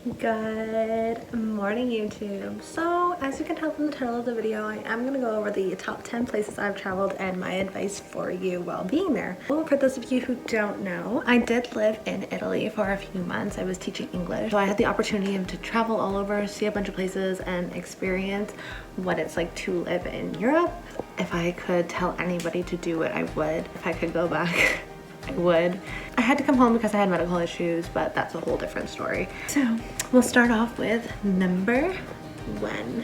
Good morning, YouTube. So as you can tell from the title of the video, I am going to go over the top 10 places I've traveled and my advice for you while being there. Well, for those of you who don't know, I did live in Italy for a few months. I was teaching English, so I had the opportunity to travel all over, see a bunch of places, and experience what it's like to live in Europe. If I could tell anybody to do it, I would. If I could go back, I would. I had to come home because I had medical issues, but that's a whole different story. So we'll start off with number one.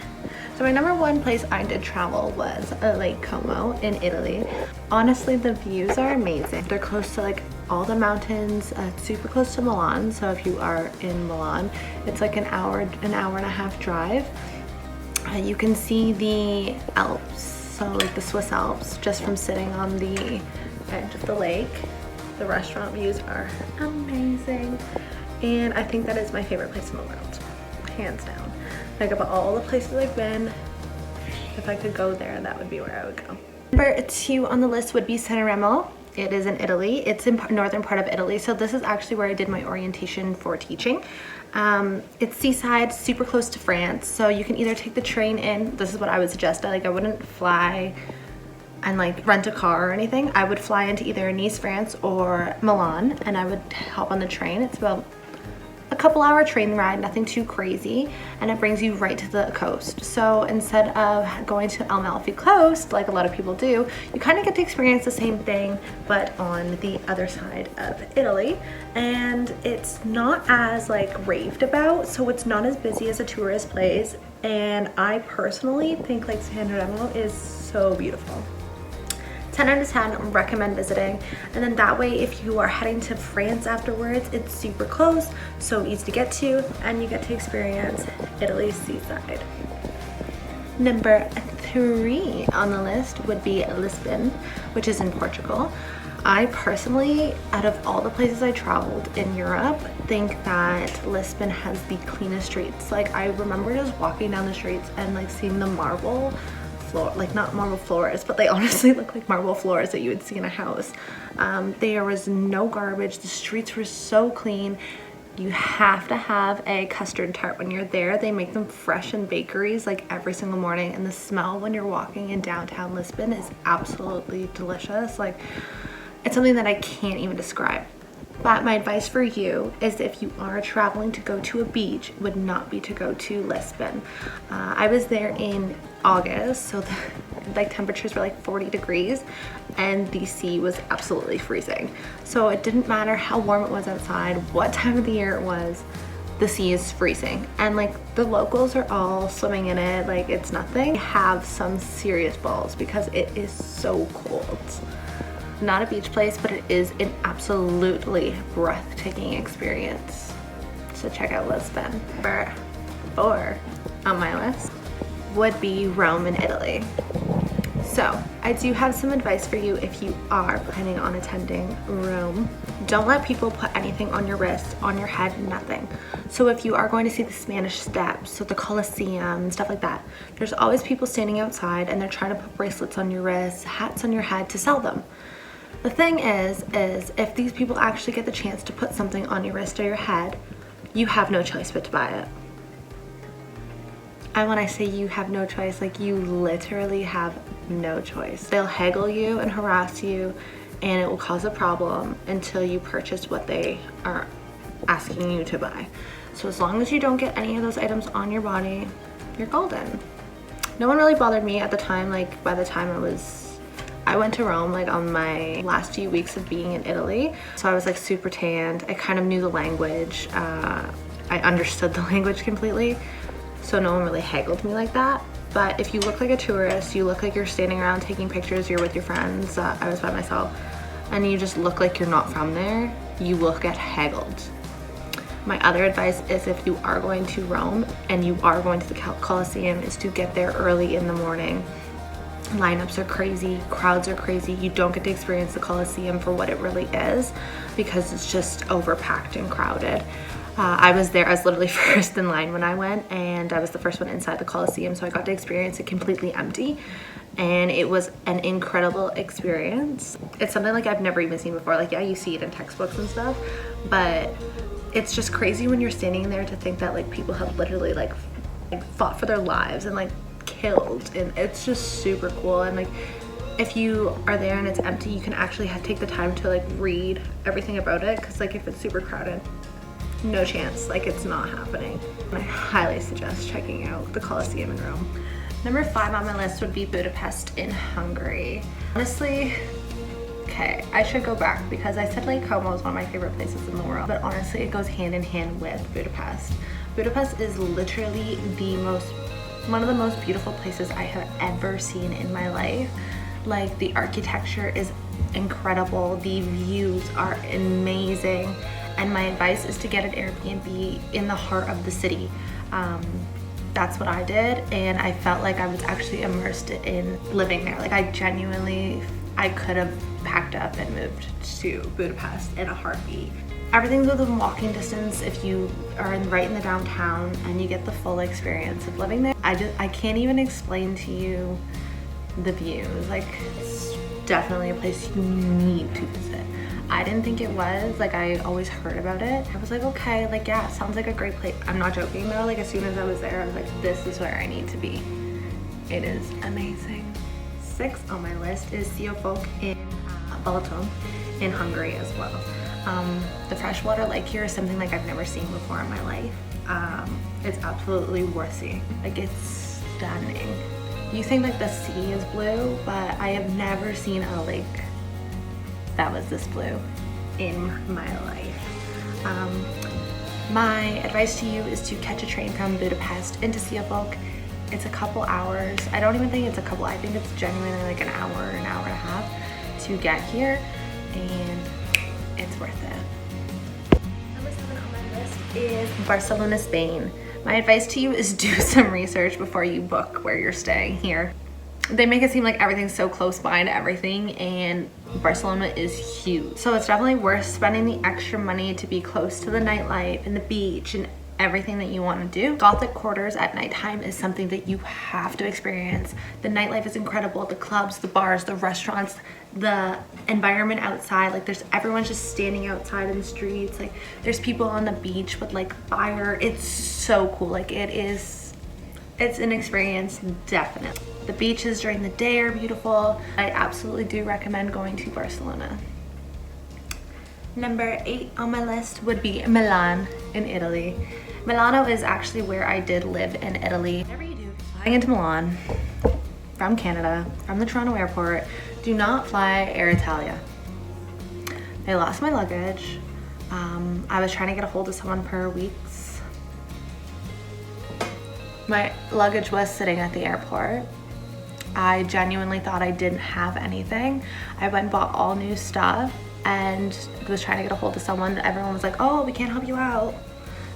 So my number one place I did travel was Lake Como in Italy. Honestly, the views are amazing. They're close to like all the mountains, super close to Milan. So if you are in Milan, it's like an hour and a half drive. You can see the Alps, so like the Swiss Alps, just from sitting on the edge of the lake. The restaurant views are amazing, and I think that is my favorite place in the world, hands down. Like, of all the places I've been, if I could go there, that would be where I would go. Number two on the list would be Sanremo. It is in Italy. It's in northern part of Italy, so this is actually where I did my orientation for teaching. It's seaside, super close to France, so you can either take the train in. This is what I would suggest. I wouldn't fly and like rent a car or anything. I would fly into either Nice, France, or Milan, and I would hop on the train. It's about a couple-hour train ride, nothing too crazy, and it brings you right to the coast. So instead of going to Amalfi Coast, like a lot of people do, you kind of get to experience the same thing, but on the other side of Italy. And it's not as like raved about, so it's not as busy as a tourist place. And I personally think like Sanremo is so beautiful. 10 out of 10, recommend visiting. And then that way, if you are heading to France afterwards, it's super close, so easy to get to, and you get to experience Italy's seaside. Number three on the list would be Lisbon, which is in Portugal. I personally, out of all the places I traveled in Europe, think that Lisbon has the cleanest streets. Like, I remember just walking down the streets and like seeing the marble floor, like not marble floors, but they honestly look like marble floors that you would see in a house. There was no garbage. The streets were so clean. You have to have a custard tart when you're there. They make them fresh in bakeries like every single morning, and the smell when you're walking in downtown Lisbon is absolutely delicious. Like, it's something that I can't even describe. But my advice for you is, if you are traveling to go to a beach, would not be to go to Lisbon. I was there in August, so the temperatures were like 40 degrees and the sea was absolutely freezing. So it didn't matter how warm it was outside, what time of the year it was, the sea is freezing. And like, the locals are all swimming in it like it's nothing. Have some serious balls because it is so cold. Not a beach place, but it is an absolutely breathtaking experience. So check out Lisbon. Number 4 on my list would be Rome in Italy. So I do have some advice for you if you are planning on attending Rome. Don't let people put anything on your wrist, on your head, nothing. So if you are going to see the Spanish Steps, so the Colosseum, stuff like that, there's always people standing outside and they're trying to put bracelets on your wrists, hats on your head to sell them. The thing is if these people actually get the chance to put something on your wrist or your head, you have no choice but to buy it. And when I say you have no choice, like, you literally have no choice. They'll haggle you and harass you, and it will cause a problem until you purchase what they are asking you to buy. So as long as you don't get any of those items on your body, you're golden. No one really bothered me at the time. Like, by the time I went to Rome like on my last few weeks of being in Italy. So I was like super tanned. I kind of knew the language. I understood the language completely. So no one really haggled me like that. But if you look like a tourist, you look like you're standing around taking pictures, you're with your friends, I was by myself, and you just look like you're not from there, you will get haggled. My other advice is, if you are going to Rome and you are going to the Colosseum, is to get there early in the morning. Lineups are crazy, crowds are crazy. You don't get to experience the Colosseum for what it really is because it's just overpacked and crowded. I was literally first in line when I went, and I was the first one inside the Colosseum, so I got to experience it completely empty, and it was an incredible experience. It's something like I've never even seen before. Like, yeah, you see it in textbooks and stuff, but it's just crazy when you're standing there to think that like people have literally like fought for their lives and like killed, and it's just super cool. And like if you are there and it's empty, you can actually take the time to like read everything about it, because like if it's super crowded, no chance, like it's not happening. And I highly suggest checking out the Colosseum in Rome. Number 5 on my list would be Budapest in Hungary. Honestly, okay, I should go back because I said Lake Como is one of my favorite places in the world, but honestly it goes hand in hand with Budapest. Budapest is literally one of the most beautiful places I have ever seen in my life. Like the architecture is incredible, the views are amazing, and my advice is to get an Airbnb in the heart of the city. That's what I did, and I felt like I was actually immersed in living there. Like I could have packed up and moved to Budapest in a heartbeat. Everything's within walking distance if you are right in the downtown, and you get the full experience of living there. I can't even explain to you the views. Like it's definitely a place you need to visit. I didn't think it was, like I always heard about it. I was like, okay, like yeah, it sounds like a great place. I'm not joking though, like as soon as I was there, I was like, this is where I need to be. It is amazing. 6 on my list is Siófok in Balaton in Hungary as well. The freshwater lake here is something like I've never seen before in my life. It's absolutely worth seeing. Like it's stunning. You think like the sea is blue, but I have never seen a lake that was this blue in my life. My advice to you is to catch a train from Budapest into Siófok. It's a couple hours. I don't even think it's a couple, I think it's genuinely like an hour and a half to get here, and it's worth it. Number 7 on my list is Barcelona, Spain. My advice to you is do some research before you book where you're staying here. They make it seem like everything's so close by to everything, and Barcelona is huge. So it's definitely worth spending the extra money to be close to the nightlife and the beach and everything that you want to do. Gothic quarters at nighttime is something that you have to experience. The nightlife is incredible. The clubs, the bars, the restaurants, the environment outside, like everyone's just standing outside in the streets. Like there's people on the beach with like fire. It's so cool. Like it's an experience, definitely. The beaches during the day are beautiful. I absolutely do recommend going to Barcelona. Number 8 on my list would be Milan in Italy. Milano is actually where I did live in Italy. Whatever you do, flying into Milan from Canada, from the Toronto airport, do not fly Air Italia. They lost my luggage. I was trying to get a hold of someone per weeks. My luggage was sitting at the airport. I genuinely thought I didn't have anything. I went and bought all new stuff and was trying to get a hold of someone. Everyone was like, oh, we can't help you out.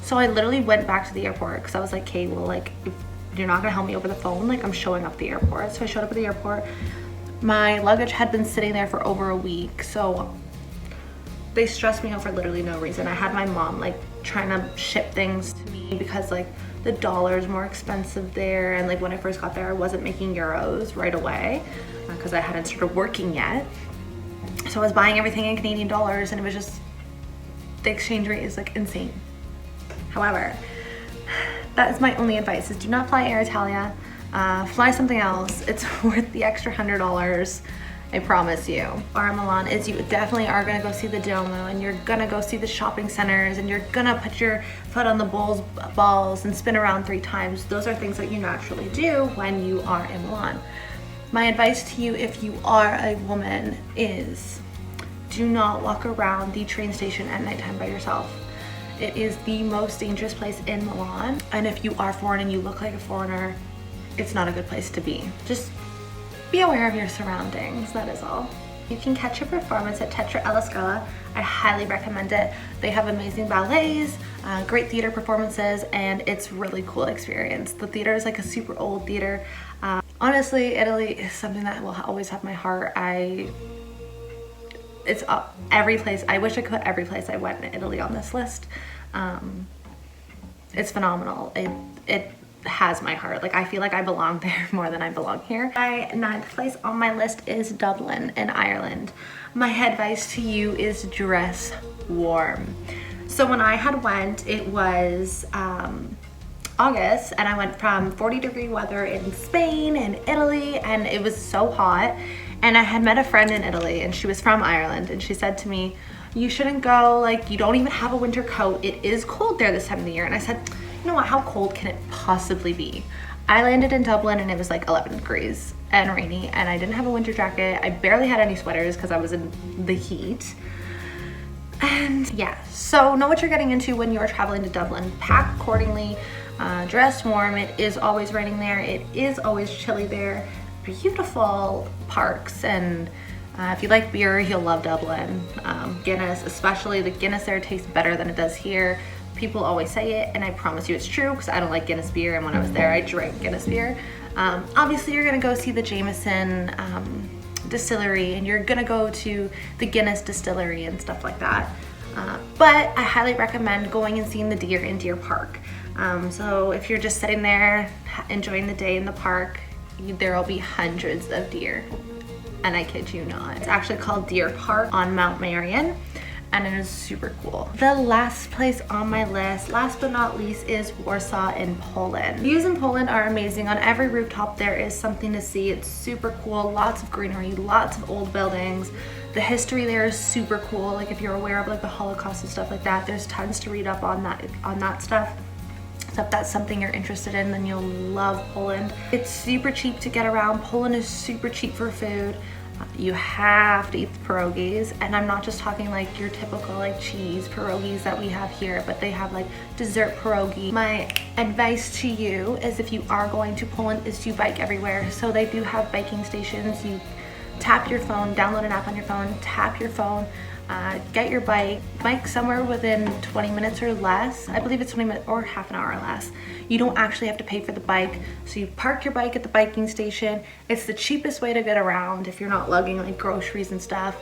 So I literally went back to the airport because I was like, okay, well, like, if you're not gonna help me over the phone, like I'm showing up at the airport. So I showed up at the airport. My luggage had been sitting there for over a week. So they stressed me out for literally no reason. I had my mom like trying to ship things to me because like the dollar is more expensive there, and like when I first got there I wasn't making euros right away because I hadn't started working yet. So I was buying everything in Canadian dollars, and it was just, the exchange rate is like insane. However, that is my only advice, is do not fly Air Italia. Fly something else. It's worth the extra $100, I promise you. Our Milan is you definitely are gonna go see the Duomo, and you're gonna go see the shopping centers, and you're gonna put your foot on the balls and spin around 3 times. Those are things that you naturally do when you are in Milan. My advice to you if you are a woman is do not walk around the train station at nighttime by yourself. It is the most dangerous place in Milan, and if you are foreign and you look like a foreigner, it's not a good place to be. Just be aware of your surroundings, that is all. You can catch a performance at Teatro alla Scala. I highly recommend it. They have amazing ballets, great theater performances, and it's really cool experience. The theater is like a super old theater. Honestly, Italy is something that will always have my heart. It's every place. I wish I could put every place I went in Italy on this list. It's phenomenal. It has my heart. Like I feel like I belong there more than I belong here. My 9th place on my list is Dublin in Ireland. My advice to you is dress warm. So when I had went, it was August, and I went from 40-degree weather in Spain and Italy, and it was so hot. And I had met a friend in Italy, and she was from Ireland, and she said to me, you shouldn't go, like, you don't even have a winter coat. It is cold there this time of the year. And I said, you know what, how cold can it possibly be? I landed in Dublin and it was like 11 degrees and rainy, and I didn't have a winter jacket. I barely had any sweaters because I was in the heat. And yeah, so know what you're getting into when you're traveling to Dublin. Pack accordingly, dress warm. It is always raining there. It is always chilly there. Beautiful parks, and if you like beer, you'll love Dublin. Guinness, especially the Guinness there tastes better than it does here. People always say it, and I promise you it's true, because I don't like Guinness beer, and when I was there I drank Guinness beer. Obviously you're gonna go see the Jameson distillery, and you're gonna go to the Guinness distillery and stuff like that. But I highly recommend going and seeing the deer in Deer Park. So if you're just sitting there enjoying the day in the park, there will be hundreds of deer, and I kid you not. It's actually called Deer Park on Mount Marion, and it is super cool. The last place on my list, last but not least, is Warsaw in Poland. Views in Poland are amazing. On every rooftop there is something to see. It's super cool, lots of greenery, lots of old buildings. The history there is super cool. Like if you're aware of like the Holocaust and stuff like that, there's tons to read up on that stuff. So if that's something you're interested in, then you'll love Poland. It's super cheap to get around. Poland is super cheap for food. You have to eat the pierogies, and I'm not just talking like your typical like cheese pierogies that we have here, but they have like dessert pierogi. My advice to you is, if you are going to Poland, is to bike everywhere. So they do have biking stations. You tap your phone, download an app on your phone, tap your phone, get your bike somewhere within 20 minutes or less. I believe it's 20 minutes or half an hour or less. You don't actually have to pay for the bike. So you park your bike at the biking station. It's the cheapest way to get around if you're not lugging like groceries and stuff.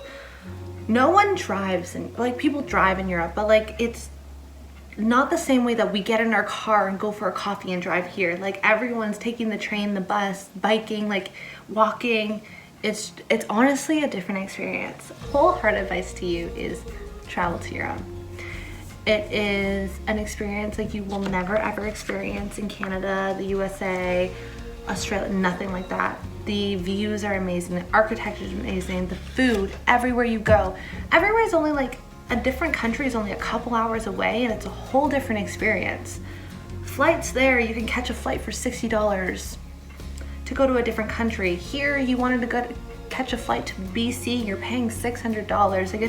No one drives, and like people drive in Europe, but like it's not the same way that we get in our car and go for a coffee and drive here. Like everyone's taking the train, the bus, biking, like walking. It's honestly a different experience. Wholehearted advice to you is travel to Europe. It is an experience like you will never ever experience in Canada, the USA, Australia, nothing like that. The views are amazing, the architecture is amazing, the food, everywhere you go. Everywhere is only like, a different country is only a couple hours away, and it's a whole different experience. Flights there, you can catch a flight for $60 to go to a different country. Here, you wanted to go catch a flight to BC, you're paying $600. Like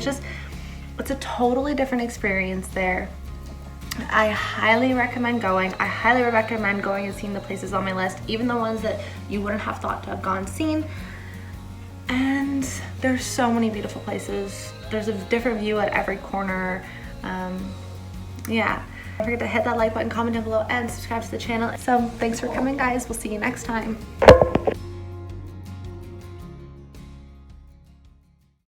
it's a totally different experience there. I highly recommend going. I highly recommend going and seeing the places on my list, even the ones that you wouldn't have thought to have gone and seen. And there's so many beautiful places. There's a different view at every corner. Yeah. Don't forget to hit that like button, comment down below, and subscribe to the channel. So thanks for coming, guys. We'll see you next time.